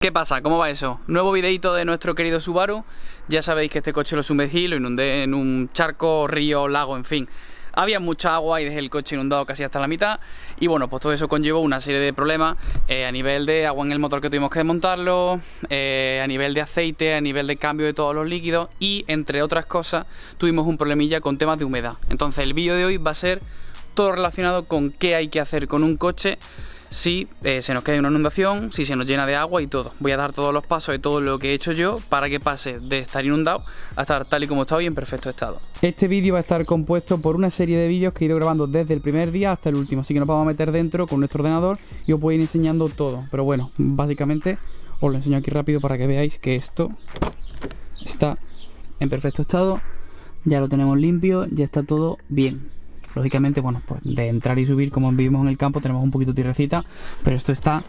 ¿Qué pasa? ¿Cómo va eso? Nuevo videito de nuestro querido Subaru. Ya sabéis que este coche lo sumergí, lo inundé en un charco, río, lago, en fin. Había mucha agua y dejé el coche inundado casi hasta la mitad. Y bueno, pues todo eso conllevó una serie de problemas a nivel de agua en el motor, que tuvimos que desmontarlo, a nivel de aceite, a nivel de cambio de todos los líquidos y entre otras cosas tuvimos un problemilla con temas de humedad. Entonces el vídeo de hoy va a ser todo relacionado con qué hay que hacer con un coche si se nos queda una inundación, si se nos llena de agua y todo. Voy a dar todos los pasos de todo lo que he hecho yo para que pase de estar inundado a estar tal y como está hoy en perfecto estado. Este vídeo va a estar compuesto por una serie de vídeos que he ido grabando desde el primer día hasta el último, así que nos vamos a meter dentro con nuestro ordenador y os voy a ir enseñando todo. Pero bueno, básicamente os lo enseño aquí rápido para que veáis que esto está en perfecto estado. Ya lo tenemos limpio, ya está todo bien. Lógicamente, bueno, pues de entrar y subir, como vivimos en el campo, tenemos un poquito de tierrecita, pero esto está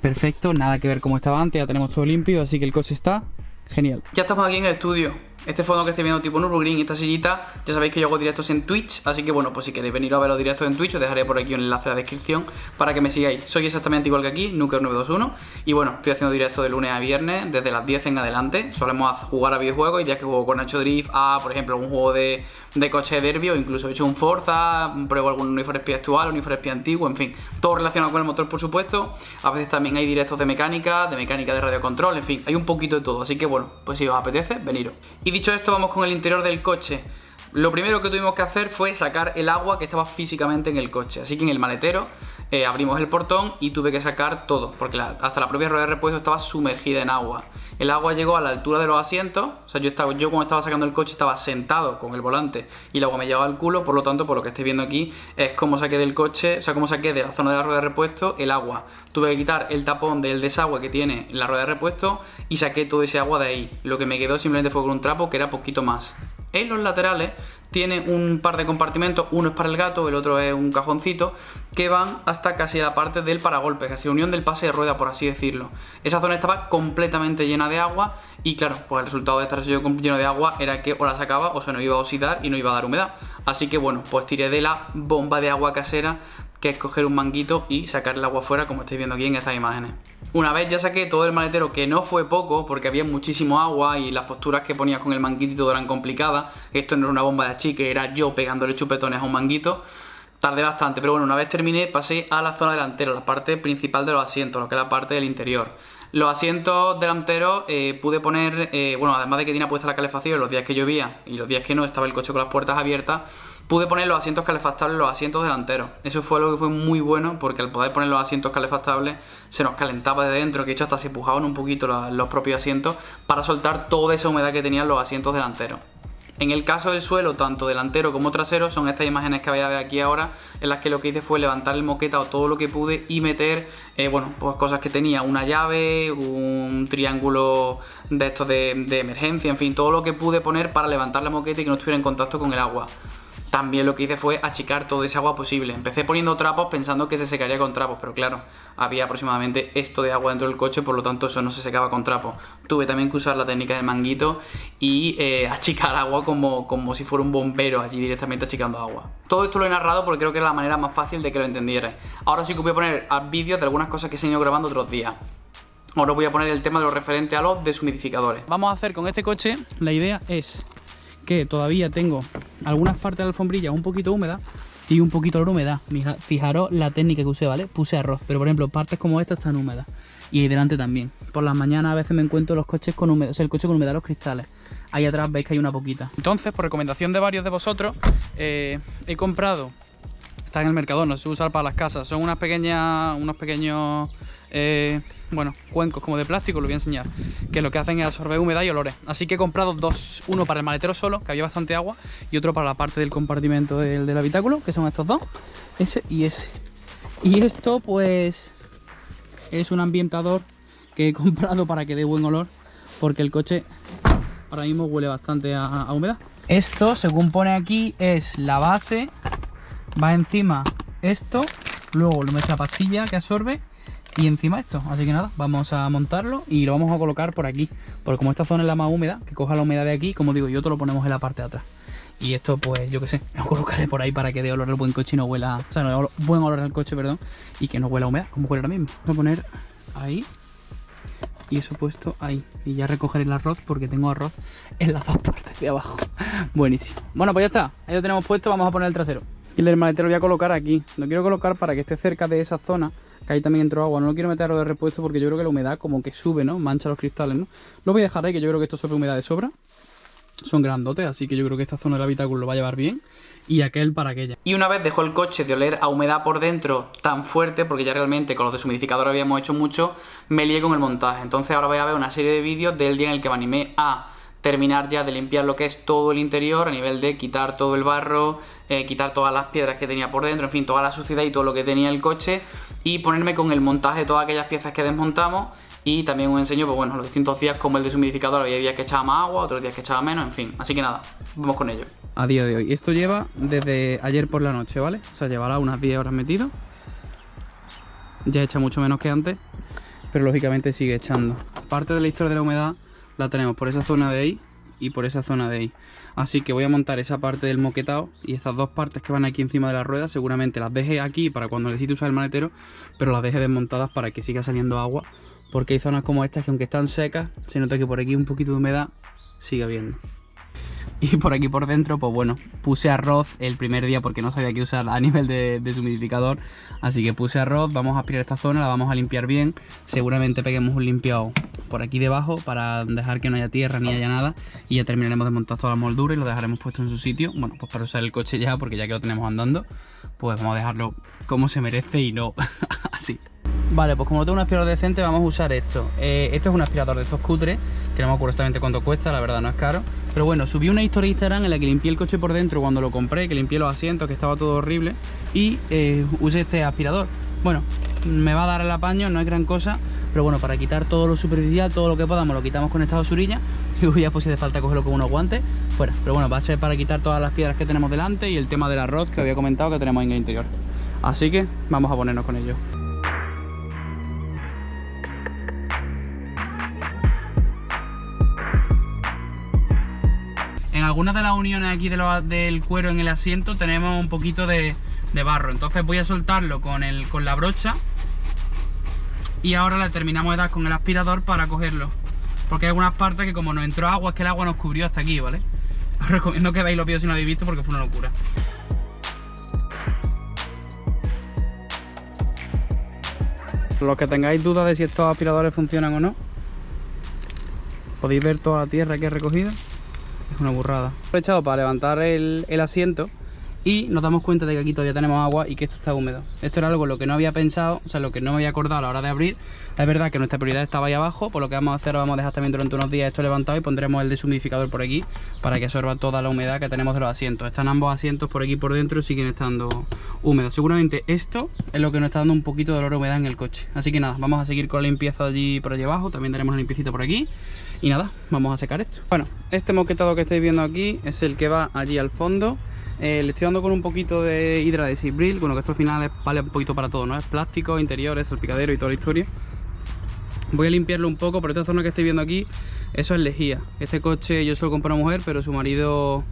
perfecto, nada que ver como estaba antes, ya tenemos todo limpio, así que el coche está genial. Ya estamos aquí en el estudio. Este fondo que estáis viendo tipo Nürburgring, esta sillita, ya sabéis que yo hago directos en Twitch, así que bueno, pues si queréis venir a ver los directos en Twitch, os dejaré por aquí un enlace en la descripción para que me sigáis. Soy exactamente igual que aquí, Nuker921, y bueno, estoy haciendo directos de lunes a viernes, desde las 10 en adelante. Solemos jugar a videojuegos y ya que juego con Nacho Drift, por ejemplo, algún juego de coche de derby, o incluso he hecho un Forza, pruebo algún Need for Speed actual, un Need for Speed antiguo, en fin, todo relacionado con el motor, por supuesto. A veces también hay directos de mecánica de radiocontrol, en fin, hay un poquito de todo, así que bueno, pues si os apetece, veniros. Y dicho esto, vamos con el interior del coche. Lo primero que tuvimos que hacer fue sacar el agua que estaba físicamente en el coche, así que en el maletero abrimos el portón y tuve que sacar todo, porque hasta la propia rueda de repuesto estaba sumergida en agua. El agua llegó a la altura de los asientos, o sea, yo cuando estaba sacando el coche estaba sentado con el volante y el agua me llegaba al culo, por lo tanto, por lo que estáis viendo aquí, es como saqué del coche, o sea, como saqué de la zona de la rueda de repuesto el agua. Tuve que quitar el tapón del desagüe que tiene la rueda de repuesto y saqué todo ese agua de ahí. Lo que me quedó simplemente fue con un trapo que era poquito más. En los laterales tiene un par de compartimentos, uno es para el gato, el otro es un cajoncito, que van hasta casi la parte del paragolpe, casi la unión del pase de rueda, por así decirlo. Esa zona estaba completamente llena de agua y claro, pues el resultado de estar lleno de agua era que o la sacaba o se nos iba a oxidar y no iba a dar humedad. Así que bueno, pues tiré de la bomba de agua casera, que es coger un manguito y sacar el agua fuera, como estáis viendo aquí en estas imágenes. Una vez ya saqué todo el maletero, que no fue poco, porque había muchísimo agua y las posturas que ponías con el manguito y todo eran complicadas. Esto no era una bomba de achique, era yo pegándole chupetones a un manguito. Tardé bastante, pero bueno, una vez terminé, pasé a la zona delantera, la parte principal de los asientos, lo que es la parte del interior. Los asientos delanteros pude poner, bueno, además de que tenía puesta la calefacción los días que llovía y los días que no, estaba el coche con las puertas abiertas, pude poner los asientos calefactables, los asientos delanteros. Eso fue algo que fue muy bueno, porque al poder poner los asientos calefactables se nos calentaba de dentro, que de hecho hasta se pujaban un poquito los propios asientos para soltar toda esa humedad que tenían los asientos delanteros. En el caso del suelo, tanto delantero como trasero, son estas imágenes que veis aquí ahora, en las que lo que hice fue levantar el moqueta todo lo que pude y meter, bueno, pues cosas que tenía, una llave, un triángulo de estos de emergencia, en fin, todo lo que pude poner para levantar la moqueta y que no estuviera en contacto con el agua. También lo que hice fue achicar todo ese agua posible. Empecé poniendo trapos pensando que se secaría con trapos, pero claro, había aproximadamente esto de agua dentro del coche, por lo tanto eso no se secaba con trapos. Tuve también que usar la técnica del manguito y achicar agua como si fuera un bombero allí directamente achicando agua. Todo esto lo he narrado porque creo que es la manera más fácil de que lo entendierais. Ahora sí que voy a poner vídeos de algunas cosas que he ido grabando otros días. Ahora voy a poner el tema de lo referente a los deshumidificadores. Vamos a hacer con este coche, la idea es que todavía tengo algunas partes de la alfombrilla un poquito húmeda y un poquito de humedad. Fijaros la técnica que usé, ¿vale? Puse arroz, pero por ejemplo partes como esta están húmedas y ahí delante también. Por las mañanas a veces me encuentro los coches con humedad, o sea, el coche con humedad, los cristales. Ahí atrás veis que hay una poquita. Entonces, por recomendación de varios de vosotros, he comprado, está en el Mercadona, no se usa para las casas, son unos pequeños bueno, cuencos como de plástico, lo voy a enseñar, que lo que hacen es absorber humedad y olores. Así que he comprado dos, uno para el maletero solo, que había bastante agua, y otro para la parte del compartimento del habitáculo, que son estos dos, ese y ese. Y esto pues es un ambientador que he comprado para que dé buen olor, porque el coche ahora mismo huele bastante a humedad. Esto, según pone aquí, es la base, va encima esto, luego lo meto la pastilla que absorbe y encima esto. Así que nada, vamos a montarlo y lo vamos a colocar por aquí, porque como esta zona es la más húmeda, que coja la humedad de aquí, como digo yo, todo lo ponemos en la parte de atrás. Y esto pues yo que sé, lo colocaré por ahí para que dé olor al buen coche y no huela, o sea, no, buen olor al coche, perdón, y que no huela a humedad, como huele ahora mismo. Voy a poner ahí y eso puesto ahí. Y ya recogeré el arroz porque tengo arroz en las dos partes de abajo. Buenísimo. Bueno, pues ya está. Ahí lo tenemos puesto, vamos a poner el trasero. Y el del maletero lo voy a colocar aquí. Lo quiero colocar para que esté cerca de esa zona, que ahí también entró agua. No lo quiero meter de repuesto porque yo creo que la humedad como que sube, ¿no? Mancha los cristales, ¿no? Lo voy a dejar ahí, que yo creo que esto sobre humedad de sobra. Son grandotes, así que yo creo que esta zona del habitáculo lo va a llevar bien. Y aquel para aquella. Y una vez dejó el coche de oler a humedad por dentro tan fuerte, porque ya realmente con los deshumidificadores habíamos hecho mucho, me lié con el montaje. Entonces ahora voy a ver una serie de vídeos del día en el que me animé a terminar ya de limpiar lo que es todo el interior, a nivel de quitar todo el barro, quitar todas las piedras que tenía por dentro, en fin, toda la suciedad y todo lo que tenía el coche, y ponerme con el montaje de todas aquellas piezas que desmontamos. Y también os enseño, pues bueno, los distintos días como el deshumidificador. Había días que echaba más agua, otros días que echaba menos, en fin. Así que nada, vamos con ello. A día de hoy, esto lleva desde ayer por la noche, ¿vale? O sea, llevará unas 10 horas metido. Ya echa mucho menos que antes, pero lógicamente sigue echando. Parte de la historia de la humedad la tenemos por esa zona de ahí y por esa zona de ahí. Así que voy a montar esa parte del moquetado y estas dos partes que van aquí encima de la rueda seguramente las deje aquí para cuando necesite usar el maletero, pero las deje desmontadas para que siga saliendo agua, porque hay zonas como estas que aunque están secas, se nota que por aquí un poquito de humedad sigue habiendo. Y por aquí por dentro, pues bueno, puse arroz el primer día porque no sabía qué usar a nivel de deshumidificador. Así que puse arroz, vamos a aspirar esta zona, la vamos a limpiar bien. Seguramente peguemos un limpiado por aquí debajo para dejar que no haya tierra ni haya nada. Y ya terminaremos de montar toda la moldura y lo dejaremos puesto en su sitio. Bueno, pues para usar el coche ya, porque ya que lo tenemos andando, pues vamos a dejarlo como se merece y no así. Vale, pues como no tengo un aspirador decente, vamos a usar esto. Esto es un aspirador de estos cutres, que no me acuerdo exactamente cuánto cuesta, la verdad no es caro. Pero bueno, subí una historia de Instagram en la que limpié el coche por dentro cuando lo compré, que limpié los asientos, que estaba todo horrible, y usé este aspirador. Bueno, me va a dar el apaño, no es gran cosa, pero bueno, para quitar todo lo superficial, todo lo que podamos, lo quitamos con esta basurilla. Y ya pues si hace falta cogerlo con unos guantes, fuera. Pero bueno, va a ser para quitar todas las piedras que tenemos delante y el tema del arroz que había comentado que tenemos en el interior. Así que vamos a ponernos con ello. En algunas de las uniones aquí del cuero en el asiento tenemos un poquito de barro, entonces voy a soltarlo con la brocha y ahora le terminamos de dar con el aspirador para cogerlo, porque hay algunas partes que como nos entró agua, es que el agua nos cubrió hasta aquí, ¿vale? Os recomiendo que veáis los vídeos si no habéis visto porque fue una locura. Los que tengáis dudas de si estos aspiradores funcionan o no, podéis ver toda la tierra que he recogido. Es una burrada. Lo he echado para levantar el asiento y nos damos cuenta de que aquí todavía tenemos agua y que esto está húmedo. Esto era algo en lo que no había pensado, o sea, lo que no me había acordado a la hora de abrir. Es verdad que nuestra prioridad estaba ahí abajo, por lo que vamos a hacer, vamos a dejar también durante unos días esto levantado y pondremos el deshumidificador por aquí para que absorba toda la humedad que tenemos de los asientos. Están ambos asientos por aquí por dentro, siguen estando húmedos. Seguramente esto es lo que nos está dando un poquito de olor a humedad en el coche. Así que nada, vamos a seguir con la limpieza allí por allí abajo, también tenemos una limpiecita por aquí. Y nada, vamos a secar esto. Bueno, este moquetado que estáis viendo aquí es el que va allí al fondo. Le estoy dando con un poquito de hidradesiv Bril, bueno, que esto al final vale un poquito para todo, ¿no? Es plástico, interiores, salpicadero y toda la historia. Voy a limpiarlo un poco, pero esta zona que estáis viendo aquí, eso es lejía. Este coche yo se lo compré a una mujer, pero su marido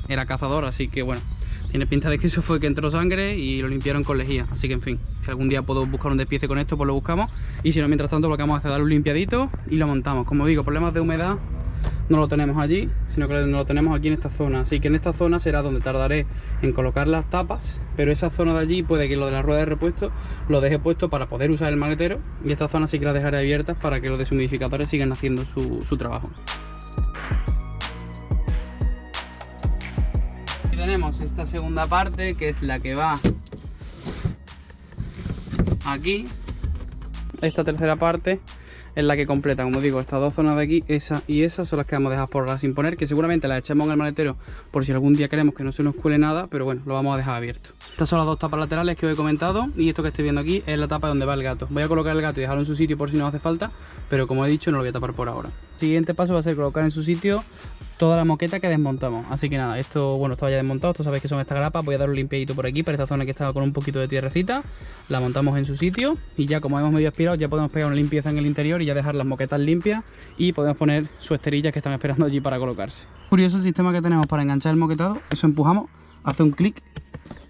era cazador, así que bueno, tiene pinta de que eso fue que entró sangre y lo limpiaron con lejía. Así que en fin, si algún día puedo buscar un despiece con esto, pues lo buscamos. Y si no, mientras tanto lo que vamos a hacer es darle un limpiadito y lo montamos. Como digo, problemas de humedad no lo tenemos allí, sino que no lo tenemos aquí en esta zona. Así que en esta zona será donde tardaré en colocar las tapas, pero esa zona de allí puede que lo de la rueda de repuesto lo deje puesto para poder usar el maletero, y esta zona sí que la dejaré abiertas para que los deshumidificadores sigan haciendo su trabajo. Y tenemos esta segunda parte, que es la que va aquí. Esta tercera parte es la que completa, como digo, estas dos zonas de aquí, esa y esa son las que vamos a dejar por ahora sin poner, que seguramente las echemos en el maletero por si algún día queremos que no se nos cuele nada, pero bueno, lo vamos a dejar abierto. Estas son las dos tapas laterales que os he comentado, y esto que estoy viendo aquí es la tapa donde va el gato. Voy a colocar el gato y dejarlo en su sitio por si nos hace falta, pero como he dicho, no lo voy a tapar por ahora. El siguiente paso va a ser colocar en su sitio toda la moqueta que desmontamos. Así que nada, esto, bueno, estaba ya desmontado, esto sabéis que son estas grapas. Voy a dar un limpiadito por aquí, para esta zona que estaba con un poquito de tierrecita. La montamos en su sitio y ya como hemos medio aspirado, ya podemos pegar una limpieza en el interior y ya dejar las moquetas limpias, y podemos poner sus esterillas que están esperando allí para colocarse. Curioso el sistema que tenemos para enganchar el moquetado. Eso empujamos, hace un clic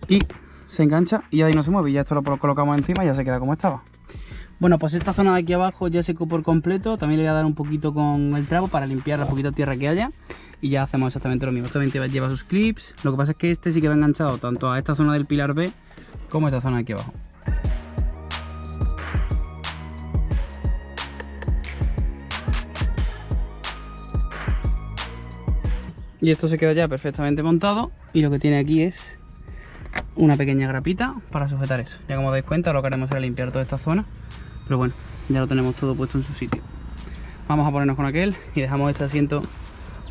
y se engancha y ya de ahí no se mueve, y ya esto lo colocamos encima y ya se queda como estaba. Bueno, pues esta zona de aquí abajo ya secó por completo. También le voy a dar un poquito con el trapo para limpiar la poquita tierra que haya. Y ya hacemos exactamente lo mismo. Esto también lleva sus clips. Lo que pasa es que este sí que va enganchado tanto a esta zona del pilar B como a esta zona de aquí abajo. Y esto se queda ya perfectamente montado. Y lo que tiene aquí es una pequeña grapita para sujetar eso. Ya como dais cuenta, lo que haremos será limpiar toda esta zona. Pero bueno, ya lo tenemos todo puesto en su sitio. Vamos a ponernos con aquel y dejamos este asiento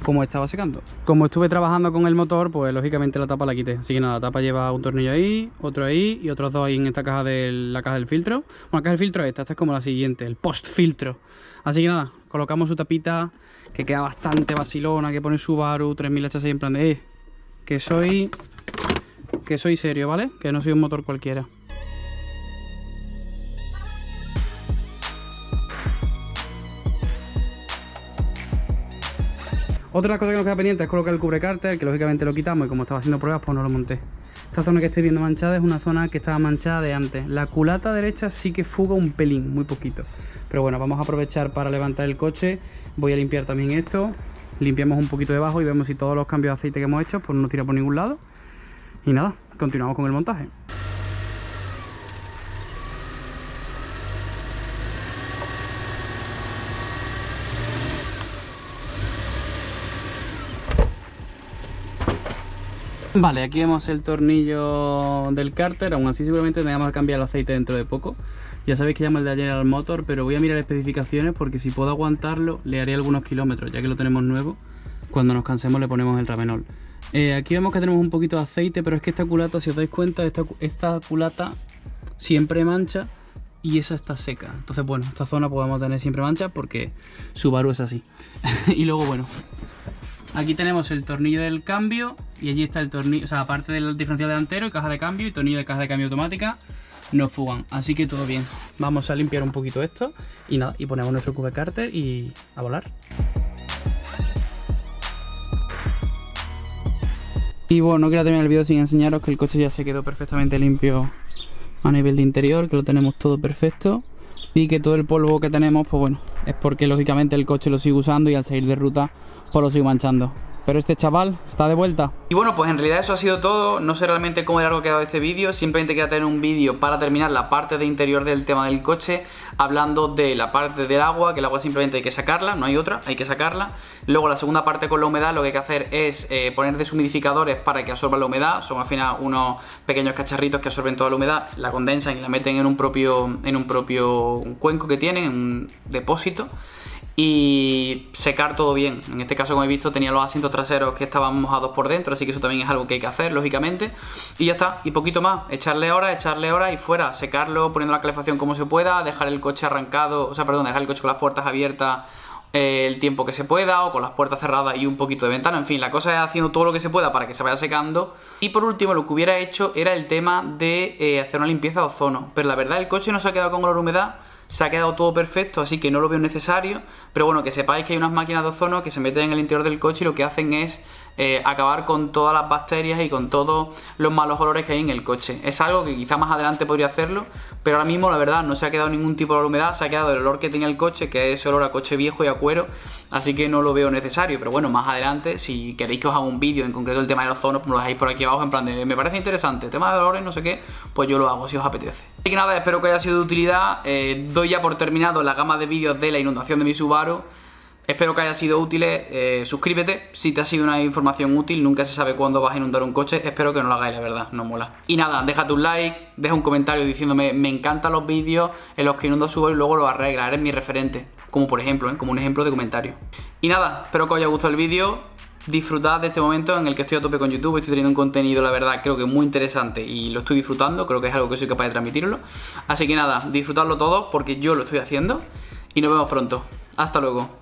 como estaba secando. Como estuve trabajando con el motor, pues lógicamente la tapa la quité. Así que nada, la tapa lleva un tornillo ahí, otro ahí y otros dos ahí en esta caja la caja del filtro. Bueno, la caja del filtro esta es como la siguiente, el post filtro. Así que nada, colocamos su tapita, que queda bastante vacilona, que pone Subaru 3000 HSI en plan de que soy serio, ¿vale? Que no soy un motor cualquiera. Otra cosa que nos queda pendiente es colocar el cubrecárter, que lógicamente lo quitamos y como estaba haciendo pruebas pues no lo monté. Esta zona que estoy viendo manchada es una zona que estaba manchada de antes. La culata derecha sí que fuga un pelín, muy poquito. Pero bueno, vamos a aprovechar para levantar el coche. Voy a limpiar también esto. Limpiamos un poquito debajo y vemos si todos los cambios de aceite que hemos hecho pues no tira por ningún lado. Y nada, continuamos con el montaje. Vale, aquí vemos el tornillo del cárter. Aún así seguramente tengamos que cambiar el aceite dentro de poco. Ya sabéis que llamo el de ayer al motor, pero voy a mirar especificaciones porque si puedo aguantarlo le haré algunos kilómetros, ya que lo tenemos nuevo. Cuando nos cansemos le ponemos el Ravenol. Aquí vemos que tenemos un poquito de aceite, pero es que esta culata, si os dais cuenta, esta culata siempre mancha y esa está seca. Entonces bueno, esta zona podemos tener siempre mancha porque Subaru es así. Y luego bueno, aquí tenemos el tornillo del cambio y allí está el tornillo, o sea, aparte del diferencial delantero y caja de cambio y tornillo de caja de cambio automática, no fugan, así que todo bien. Vamos a limpiar un poquito esto y nada, y ponemos nuestro cubrecárter y a volar. Y bueno, no quiero terminar el vídeo sin enseñaros que el coche ya se quedó perfectamente limpio a nivel de interior, que lo tenemos todo perfecto y que todo el polvo que tenemos, pues bueno, es porque lógicamente el coche lo sigo usando y al salir de ruta pues lo sigo manchando. Pero este chaval está de vuelta. Y bueno, pues en realidad eso ha sido todo. No sé realmente cómo de largo ha quedado este vídeo. Simplemente quería tener un vídeo para terminar la parte de interior del tema del coche, hablando de la parte del agua, que el agua simplemente hay que sacarla, no hay otra, hay que sacarla. Luego la segunda parte con la humedad, lo que hay que hacer es poner deshumidificadores para que absorban la humedad. Son al final unos pequeños cacharritos que absorben toda la humedad, la condensan y la meten en un propio cuenco que tienen, en un depósito. Y secar todo bien. En este caso, como habéis visto, tenía los asientos traseros que estaban mojados por dentro, así que eso también es algo que hay que hacer, lógicamente. Y ya está, y poquito más, echarle horas y fuera, secarlo, poniendo la calefacción como se pueda, dejar el coche arrancado, o sea, perdón, dejar el coche con las puertas abiertas el tiempo que se pueda, o con las puertas cerradas y un poquito de ventana. En fin, la cosa es haciendo todo lo que se pueda para que se vaya secando. Y por último, lo que hubiera hecho era el tema de hacer una limpieza de ozono, pero la verdad el coche no se ha quedado con olor a humedad. Se ha quedado todo perfecto, así que no lo veo necesario. Pero bueno, que sepáis que hay unas máquinas de ozono que se meten en el interior del coche y lo que hacen es acabar con todas las bacterias y con todos los malos olores que hay en el coche. Es algo que quizá más adelante podría hacerlo, pero ahora mismo la verdad no se ha quedado ningún tipo de humedad. Se ha quedado el olor que tenía el coche, que es olor a coche viejo y a cuero, así que no lo veo necesario. Pero bueno, más adelante, si queréis que os haga un vídeo en concreto del tema del ozono, pues me lo dejáis por aquí abajo en plan de me parece interesante, tema de olores, no sé qué, pues yo lo hago si os apetece. Así que nada, espero que haya sido de utilidad. Doy ya por terminado la gama de vídeos de la inundación de mi Subaru. Espero que haya sido útil. Suscríbete si te ha sido una información útil. Nunca se sabe cuándo vas a inundar un coche. Espero que no lo hagáis, la verdad, no mola. Y nada, déjate un like, deja un comentario diciéndome me encantan los vídeos en los que inundo Subaru y luego lo arregla, eres mi referente. Como por ejemplo, como un ejemplo de comentario. Y nada, espero que os haya gustado el vídeo. Disfrutad de este momento en el que estoy a tope con YouTube. Estoy teniendo un contenido, la verdad, creo que muy interesante y lo estoy disfrutando. Creo que es algo que soy capaz de transmitirlo. Así que nada, disfrutadlo todo porque yo lo estoy haciendo. Y nos vemos pronto. Hasta luego.